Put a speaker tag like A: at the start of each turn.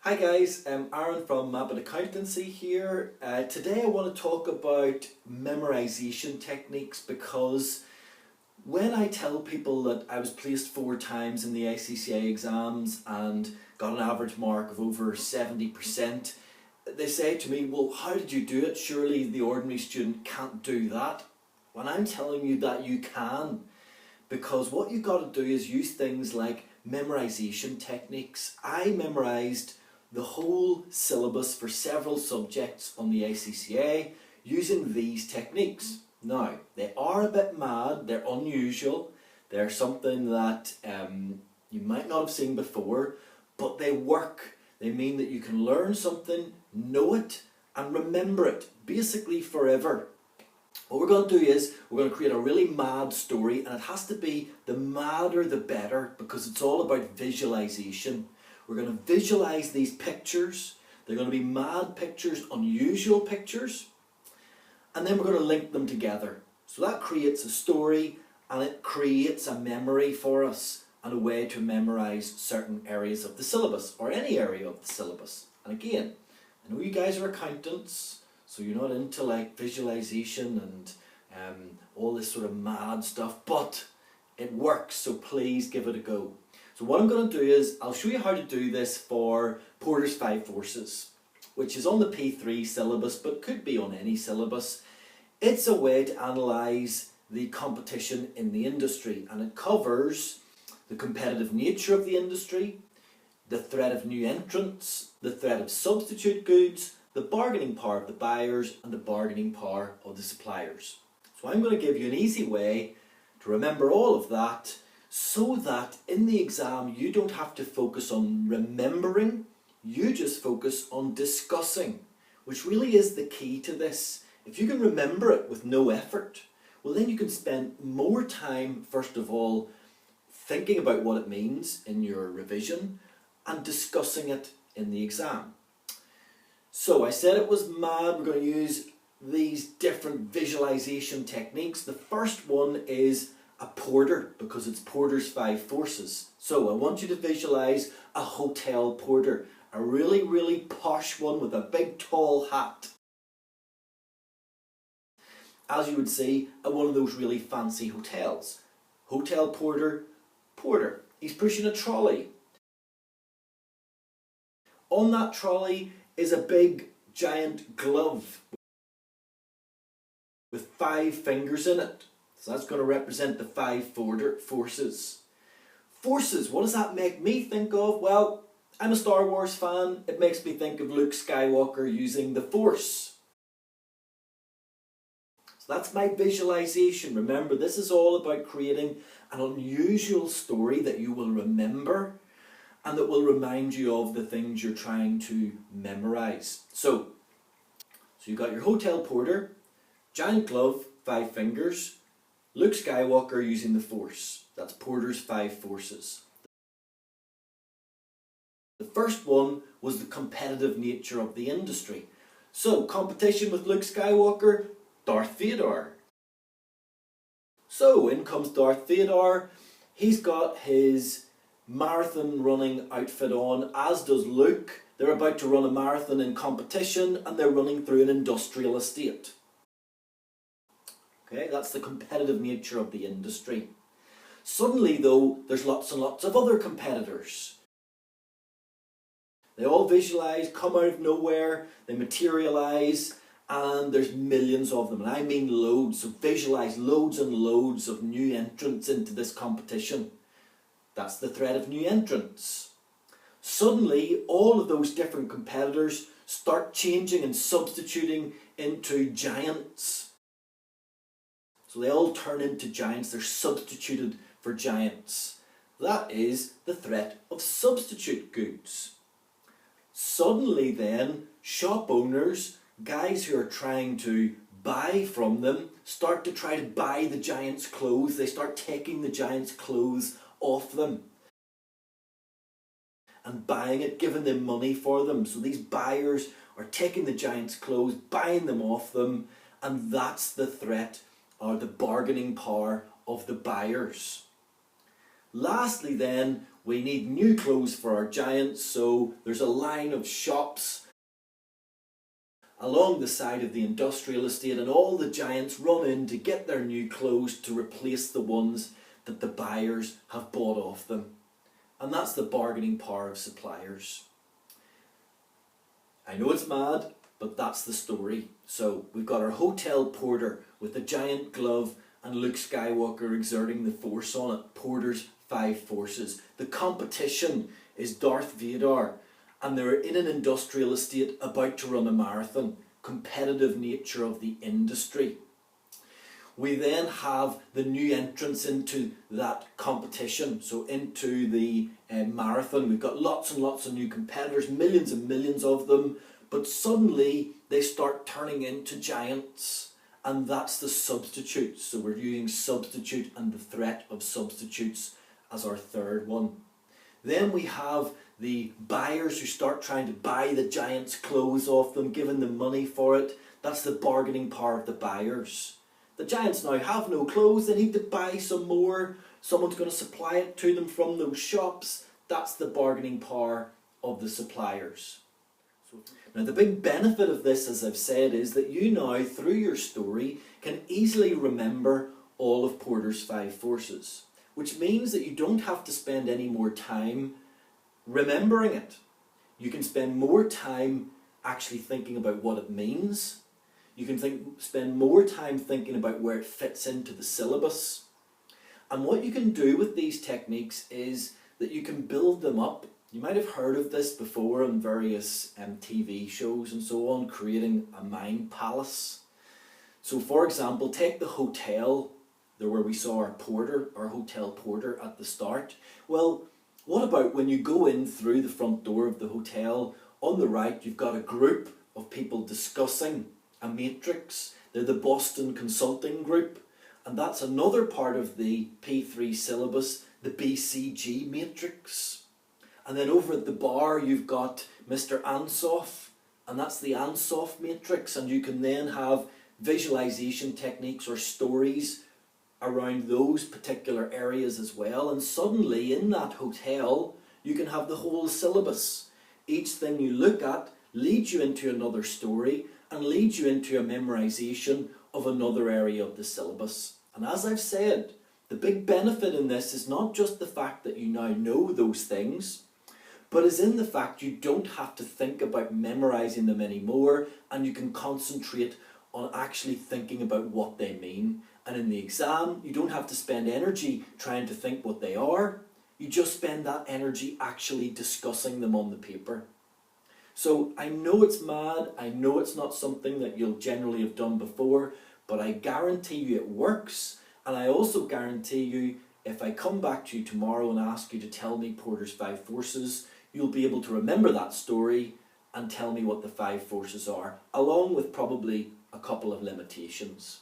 A: Hi guys, I'm Aaron from Mapit Accountancy here. Today I want to talk about memorisation techniques because when I tell people that I was placed 4 times in the ACCA exams and got an average mark of over 70%, they say to me, well, how did you do it? Surely the ordinary student can't do that. When I'm telling you that you can, because what you've got to do is use things like memorisation techniques. I memorised the whole syllabus for several subjects on the ACCA using these techniques. Now, they are a bit mad, they're unusual, they're something that you might not have seen before, but they work. They mean that you can learn something, know it, and remember it, basically forever. What we're going to do is, we're going to create a really mad story, and it has to be the madder the better, because it's all about visualisation. We're going to visualise these pictures. They're going to be mad pictures, unusual pictures, and then we're going to link them together. So that creates a story, and it creates a memory for us, and a way to memorise certain areas of the syllabus, or any area of the syllabus. And again, I know you guys are accountants, so you're not into like visualisation and all this sort of mad stuff, but it works, so please give it a go. So what I'm going to do is, I'll show you how to do this for Porter's 5 Forces, which is on the P3 syllabus, but could be on any syllabus. It's a way to analyse the competition in the industry, and it covers the competitive nature of the industry, the threat of new entrants, the threat of substitute goods, the bargaining power of the buyers, and the bargaining power of the suppliers. So I'm going to give you an easy way to remember all of that, so that in the exam you don't have to focus on remembering, you just focus on discussing, which really is the key to this. If you can remember it with no effort, well then you can spend more time, first of all, thinking about what it means in your revision and discussing it in the exam. So I said it was mad. We're going to use these different visualisation techniques. The first one is a porter, because it's Porter's 5 Forces. So I want you to visualise a hotel porter, a really, really posh one with a big tall hat, as you would see at one of those really fancy hotels. Hotel porter, porter. He's pushing a trolley. On that trolley is a big giant glove with 5 fingers in it. So that's going to represent the 5 forces. Forces, what does that make me think of? Well, I'm a Star Wars fan. It makes me think of Luke Skywalker using the Force. So that's my visualization. Remember, this is all about creating an unusual story that you will remember and that will remind you of the things you're trying to memorize. So you've got your hotel porter, giant glove, 5 fingers, Luke Skywalker using the Force. That's Porter's 5 Forces. The first one was the competitive nature of the industry. So, competition with Luke Skywalker, Darth Vader. So, in comes Darth Vader. He's got his marathon running outfit on, as does Luke. They're about to run a marathon in competition, and they're running through an industrial estate. Okay, that's the competitive nature of the industry. Suddenly though, there's lots and lots of other competitors. They all visualise, come out of nowhere, they materialise, and there's millions of them, and I mean loads. So visualise loads and loads of new entrants into this competition. That's the threat of new entrants. Suddenly, all of those different competitors start changing and substituting into giants. So they all turn into giants, they're substituted for giants. That is the threat of substitute goods. Suddenly then, shop owners, guys who are trying to buy from them, start to try to buy the giants' clothes. They start taking the giants' clothes off them and buying it, giving them money for them. So these buyers are taking the giants' clothes, buying them off them, and that's the threat, or the bargaining power of the buyers. Lastly then, We need new clothes for our giants, so there's a line of shops along the side of the industrial estate, and all the giants run in to get their new clothes to replace the ones that the buyers have bought off them. And that's the bargaining power of suppliers. I know it's mad, but that's the story. So we've got our hotel porter with the giant glove and Luke Skywalker exerting the force on it. Porter's 5 forces. The competition is Darth Vader, and they're in an industrial estate about to run a marathon. Competitive nature of the industry. We then have the new entrants into that competition, so into the marathon. We've got lots and lots of new competitors, millions and millions of them, but suddenly they start turning into giants, and that's the substitutes. So we're using substitute and the threat of substitutes as our third one. Then we have the buyers who start trying to buy the giants' clothes off them, giving them money for it. That's the bargaining power of the buyers. The giants now have no clothes, they need to buy some more. Someone's going to supply it to them from those shops. That's the bargaining power of the suppliers. Now the big benefit of this, as I've said, is that you now, through your story, can easily remember all of Porter's 5 forces, which means that you don't have to spend any more time remembering it. You can spend more time actually thinking about what it means. You can spend more time thinking about where it fits into the syllabus. And what you can do with these techniques is that you can build them up. You might have heard of this before on various TV shows and so on, creating a mind palace. So for example, take the hotel, there where we saw our hotel porter at the start. Well, what about when you go in through the front door of the hotel, on the right you've got a group of people discussing a matrix. They're the Boston Consulting Group, and that's another part of the P3 syllabus, the BCG matrix. And then over at the bar you've got Mr. Ansoff, and that's the Ansoff matrix, and you can then have visualization techniques or stories around those particular areas as well. And suddenly in that hotel you can have the whole syllabus. Each thing you look at leads you into another story and leads you into a memorization of another area of the syllabus. And as I've said, the big benefit in this is not just the fact that you now know those things, but is in the fact you don't have to think about memorizing them anymore, and you can concentrate on actually thinking about what they mean. And in the exam, you don't have to spend energy trying to think what they are. You just spend that energy actually discussing them on the paper. So I know it's mad, I know it's not something that you'll generally have done before, but I guarantee you it works. And I also guarantee you, if I come back to you tomorrow and ask you to tell me Porter's 5 forces, you'll be able to remember that story and tell me what the 5 forces are, along with probably a couple of limitations.